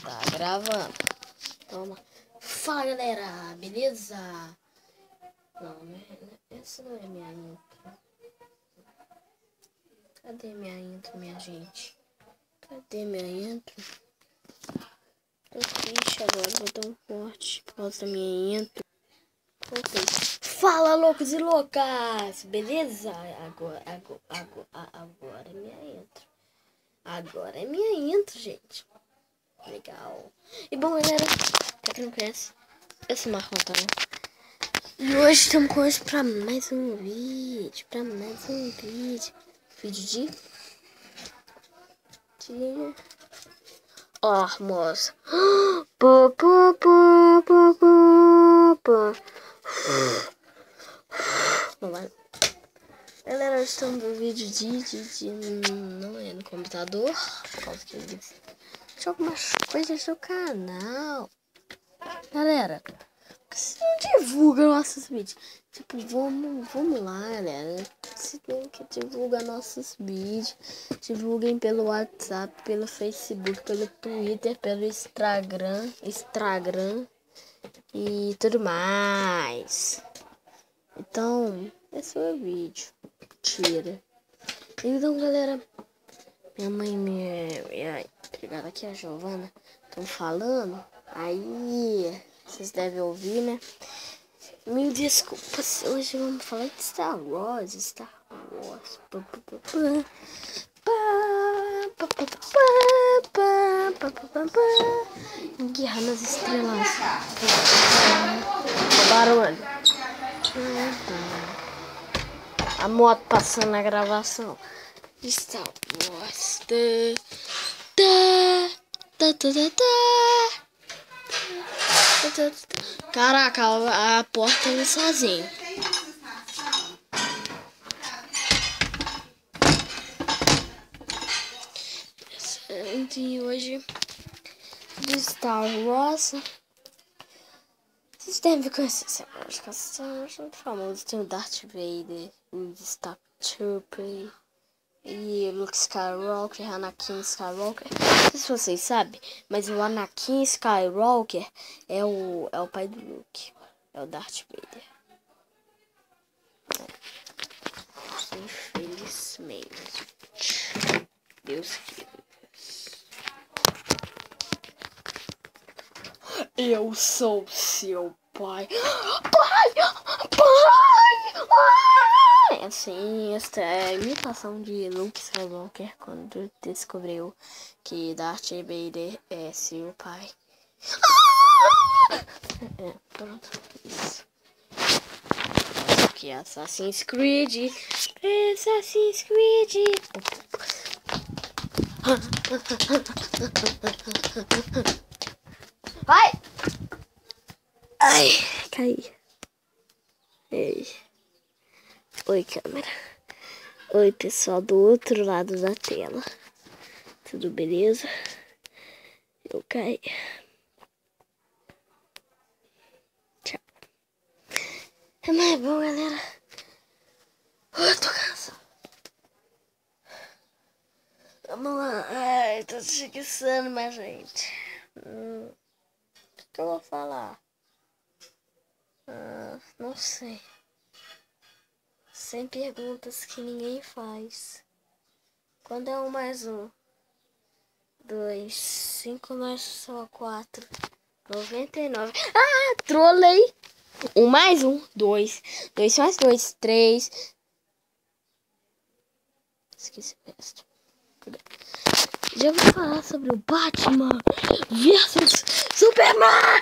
Tá gravando. Toma. Fala, galera. Beleza? Não, essa não é minha intro. Cadê minha intro, minha gente? Cadê minha intro? Tô triste agora, vou dar um corte por causa da minha intro. Voltei. Fala, loucos e loucas! Beleza? Agora é minha intro. Agora é minha intro, gente. Legal. E bom, galera, pra quem não conhece, eu sou o Marco Antônio. E hoje estamos com hoje pra mais um vídeo. Vídeo de... Ó, moça. Não vai. Galera, hoje estamos no vídeo de... Não é no computador, por causa que eles... Deixa algumas coisas do canal. Galera, por que você não divulga nossos vídeos? Tipo, vamos lá, galera. Você tem que divulgar nossos vídeos. Divulguem pelo WhatsApp, pelo Facebook, pelo Twitter, pelo Instagram e tudo mais. Então, esse é o vídeo. Tira. Então, galera, minha mãe e minha empregada aqui, a Giovana, estão falando. Aí, vocês devem ouvir, né? Mil desculpas, hoje vamos falar de Star Wars. Guerra nas Estrelas. Barulho. A moto passando na gravação. Star Wars. Caraca, a porta indo sozinha. E hoje de Star Wars. Vocês devem conhecer Star Wars muito famoso. Tem o Darth Vader, o Stormtrooper e Luke Skywalker, Anakin Skywalker. Não sei se vocês sabem, mas o Anakin Skywalker é o pai do Luke. É o Darth Vader. Infelizmente. Deus queira. Eu sou seu pai. Pai! Assim, esta é a imitação de Luke Skywalker quando descobriu que Darth Vader é seu pai. É, pronto. Isso. Aqui é Assassin's Creed. Assassin's Creed. Vai! Ai, caí. Ei. Oi, câmera. Oi, pessoal do outro lado da tela. Tudo beleza? Eu caí. Tchau. Mas é bom, galera. Eu tô cansado. Vamos lá. Ai, tô espreguiçando, mas gente. O que eu vou falar? Não sei. Sem perguntas que ninguém faz. Quando é 1 mais 1? 2, 5 mais só 4, 99. Ah, trolei! 1 mais 1, 2. 2 mais 2, 3. Esqueci o resto. Já vou falar sobre o Batman versus Superman!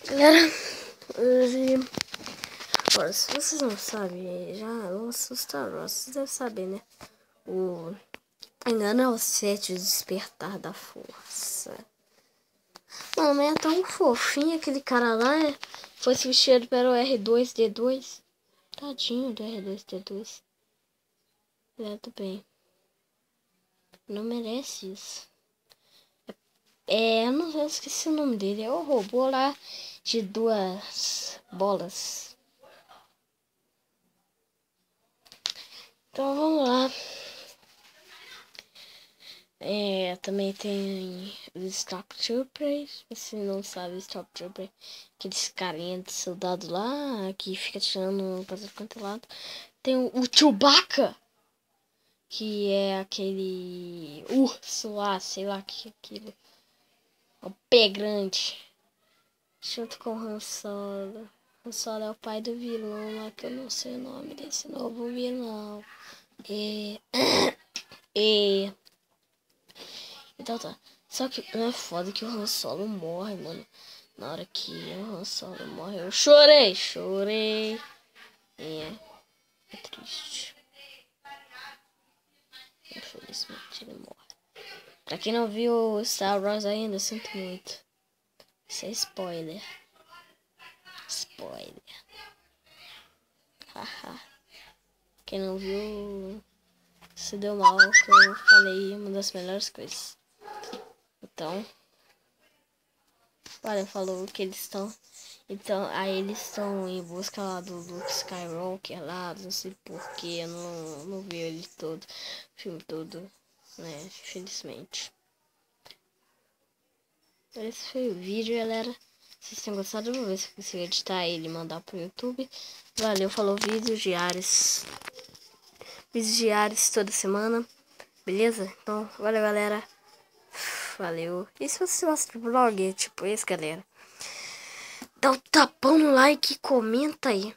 Galera, hoje... Olha, se vocês não sabem, já vamos assustar, vocês devem saber, né? O Engano é o 7, o Despertar da Força. Mano, mas é tão fofinho aquele cara lá, foi substituído pelo R2-D2. Tadinho do R2-D2. Tudo bem. Não merece isso. Eu não sei, eu esqueci o nome dele. É o robô lá de 2 bolas. Então vamos lá. Também tem os Stormtroopers. Você não sabe, Stormtrooper, aqueles carinha de soldado lá que fica tirando pra todo quanto é lado. Tem o Chewbacca, que é aquele urso lá, sei lá que é aquilo. O pé grande. Junto com o Han Solo. Han Solo é o pai do vilão lá, que eu não sei o nome desse novo vilão. Então tá. Só que não é foda que o Han Solo morre, mano. Na hora que o Han Solo morre, eu chorei. É triste. Infelizmente ele morre. Pra quem não viu Star Wars ainda, eu sinto muito. Isso é spoiler. Haha. Quem não viu, se deu mal, que eu falei uma das melhores coisas. Então, olha, falou que eles estão. Então, aí eles estão em busca lá do Luke Skywalker lá, não sei porquê, eu não vi ele todo, o filme todo, né, infelizmente. Esse foi o vídeo, galera. Se vocês tenham gostado, eu vou ver se eu consigo editar ele e mandar pro YouTube. Valeu, falou, vídeos diários. Vídeos diários toda semana, beleza? Então, valeu, galera. Valeu. E se você gosta de vlog, tipo esse, galera, dá um tapão no like e comenta aí.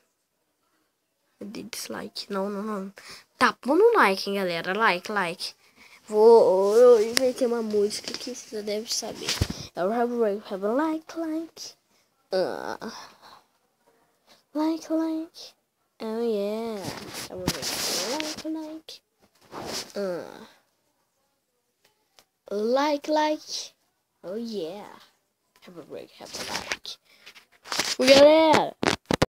Eu dei dislike. Não. Tapão no like, hein, galera. Like. Eu inventei uma música que você já deve saber. É o Have a like. Like. Oh yeah. Have a like. Like. Oh yeah. Have a like. Galera.